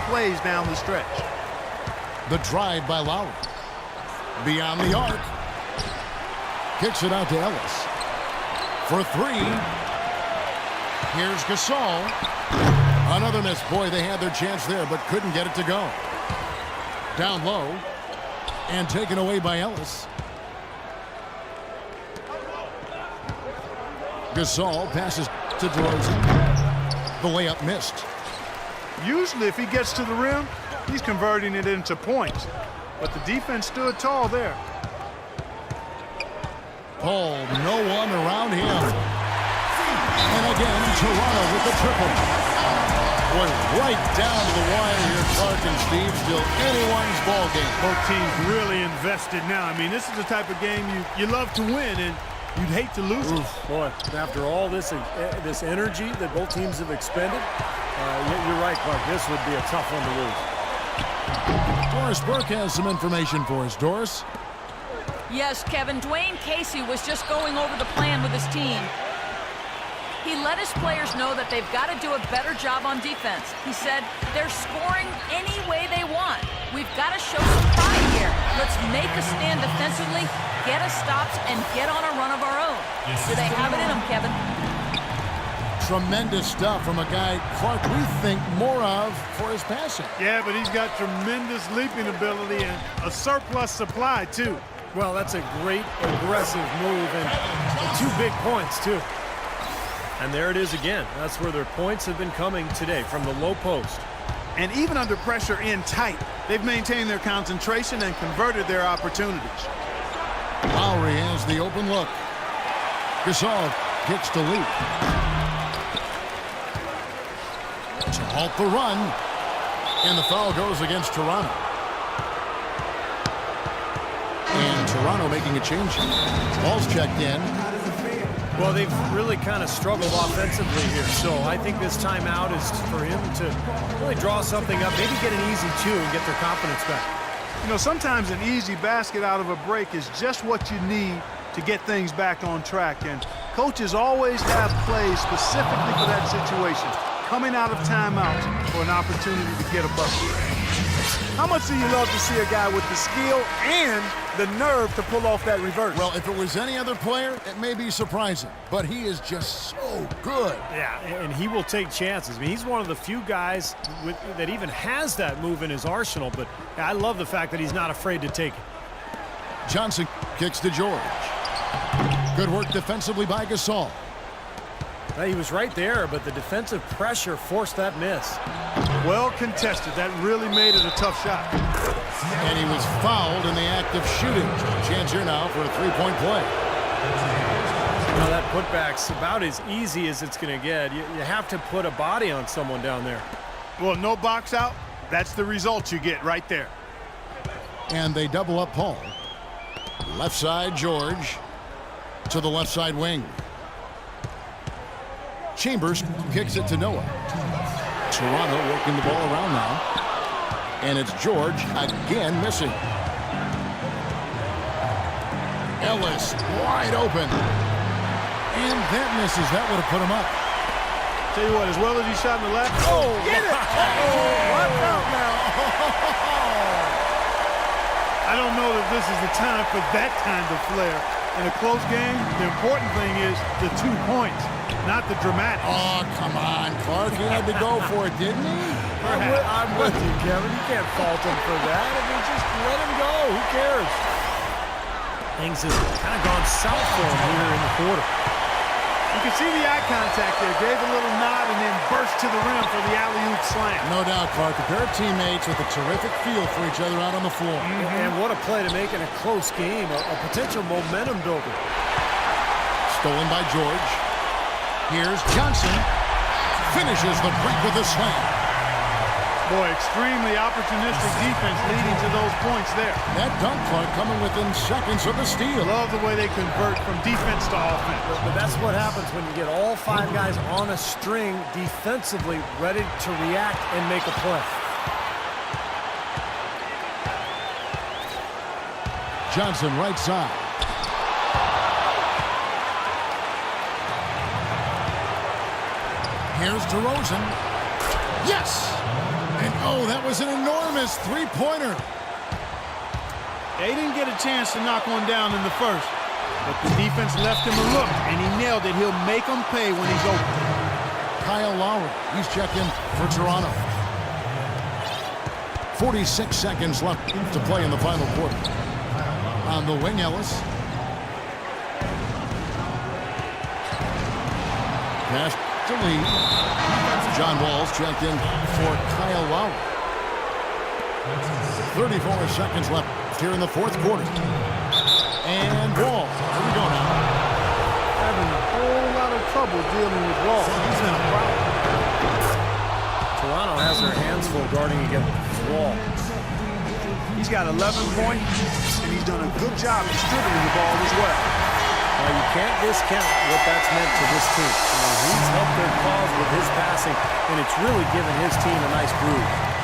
plays down the stretch. The drive by Lowry. Beyond the arc. Kicks it out to Ellis. For three. Here's Gasol. Another miss. Boy, they had their chance there, but couldn't get it to go. Down low. And taken away by Ellis. Gasol passes to DeRozan. The layup missed. Usually, if he gets to the rim, he's converting it into points. But the defense stood tall there. Paul, no one around him. And again, Toronto with the triple. Boy, right down to the wire here, Clark and Steve. Still anyone's ball game. Both teams really invested now. I mean, this is the type of game you love to win, and you'd hate to lose it. Boy, after all this energy that both teams have expended, you're right, Clark. This would be a tough one to lose. Doris Burke has some information for us. Doris? Yes, Kevin. Dwayne Casey was just going over the plan with his team. He let his players know that they've got to do a better job on defense. He said, they're scoring any way they want. We've got to show some pride here. Let's make a stand defensively, get us stops, and get on a run of our own. Do they have it in them, Kevin? Tremendous stuff from a guy, Clark, we think more of for his passing. Yeah, but he's got tremendous leaping ability and a surplus supply, too. Well, that's a great aggressive move, and 2 big points, too. And there it is again. That's where their points have been coming today, from the low post. And even under pressure in tight, they've maintained their concentration and converted their opportunities. Lowry has the open look. Gasol kicks to lead. To halt the run. And the foul goes against Toronto. And Toronto making a change. Ball's checked in. Well, they've really kind of struggled offensively here, so I think this timeout is for him to really draw something up, maybe get an easy 2 and get their confidence back. You know, sometimes an easy basket out of a break is just what you need to get things back on track, and coaches always have plays specifically for that situation, coming out of timeouts for an opportunity to get a bucket. How much do you love to see a guy with the skill and the nerve to pull off that reverse? Well, if it was any other player, it may be surprising, but he is just so good. Yeah, and he will take chances. I mean, he's one of the few guys that even has that move in his arsenal, but I love the fact that he's not afraid to take it. Johnson kicks to George. Good work defensively by Gasol. He was right there, but the defensive pressure forced that miss. Well contested. That really made it a tough shot. And he was fouled in the act of shooting. Chance here now for a 3-point play. Now that putback's about as easy as it's going to get. You have to put a body on someone down there. Well, no box out. That's the result you get right there. And they double up Paul. Left side, George. To the left side wing. Chambers kicks it to Noah. Toronto working the ball around now. And it's George again missing. Ellis wide open. And that misses. That would have put him up. Tell you what, as well as he shot in the left. Oh, get it! Watch out now. I don't know that this is the time for that kind of flair. In a close game, the important thing is the 2 points, not the dramatics. Oh, come on, Clark. He had to go for it, didn't he? I'm with you, Kevin. You can't fault him for that. I mean, just let him go. Who cares? Things have kind of gone south for him here in the quarter. You can see the eye contact there. Gave a little nod and then burst to the rim for the alley-oop slam. No doubt, Clark. A pair of teammates with a terrific feel for each other out on the floor. And what a play to make in a close game. A potential momentum builder. Stolen by George. Here's Johnson. Finishes the break with a slam. Boy, extremely opportunistic defense leading to those points there. That dunk, Clark, coming within seconds of the steal. Love the way they convert from defense to offense. But that's what happens when you get all 5 guys on a string defensively ready to react and make a play. Johnson right side. Here's DeRozan. Yes! And Oh, that was an enormous three-pointer. They didn't get a chance to knock one down in the first, but the defense left him a look, and he nailed it. He'll make them pay when he's open. Kyle Lowry, he's checked in for Toronto. 46 seconds left to play in the final quarter. On the wing, Ellis. Pass to Lee. John Wall's checked in for Kyle Lowry. 34 seconds left here in the fourth quarter. And Wall. Here we go now. Having a whole lot of trouble dealing with Wall. He's in a problem. Toronto has their hands full guarding against Wall. He's got 11 points, and he's done a good job distributing the ball as well. Now, you can't discount what that's meant to this team. He's helped their cause with his passing, and it's really given his team a nice groove.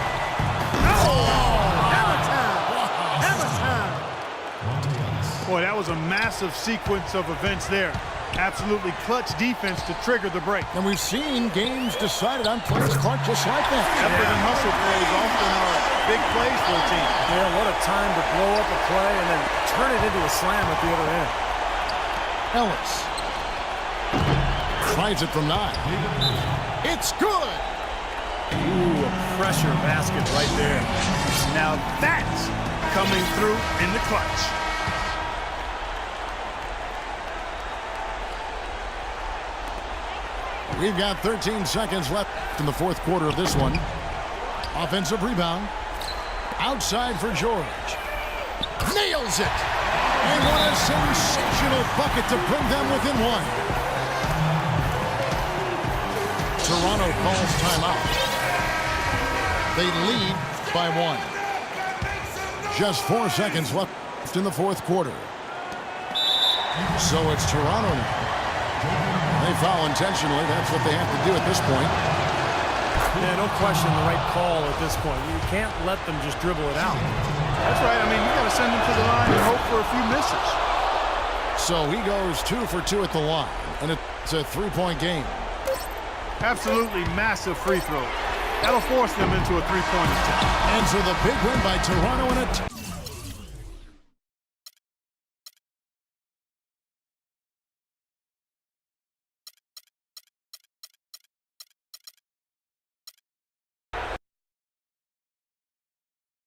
Boy, that was a massive sequence of events there. Absolutely clutch defense to trigger the break. And we've seen games decided on plays clock just like that. Effort and hustle plays often are big plays for a team. Yeah, what a time to blow up a play and then turn it into a slam at the other end. Ellis tries it from 9. It's good. Ooh, a pressure basket right there. Now that's coming through in the clutch. We've got 13 seconds left in the fourth quarter of this one. Offensive rebound. Outside for George. Nails it. And what a sensational bucket to bring them within 1. Toronto calls timeout. They lead by 1. Just 4 seconds left in the fourth quarter. So it's Toronto now. They foul intentionally. That's what they have to do at this point. Yeah, no question the right call at this point. You can't let them just dribble it out. That's right. I mean, you got to send them to the line and hope for a few misses. So he goes 2 for 2 at the line, and it's a three-point game. Absolutely massive free throw. That'll force them into a three-point attempt. And so the big win by Toronto in a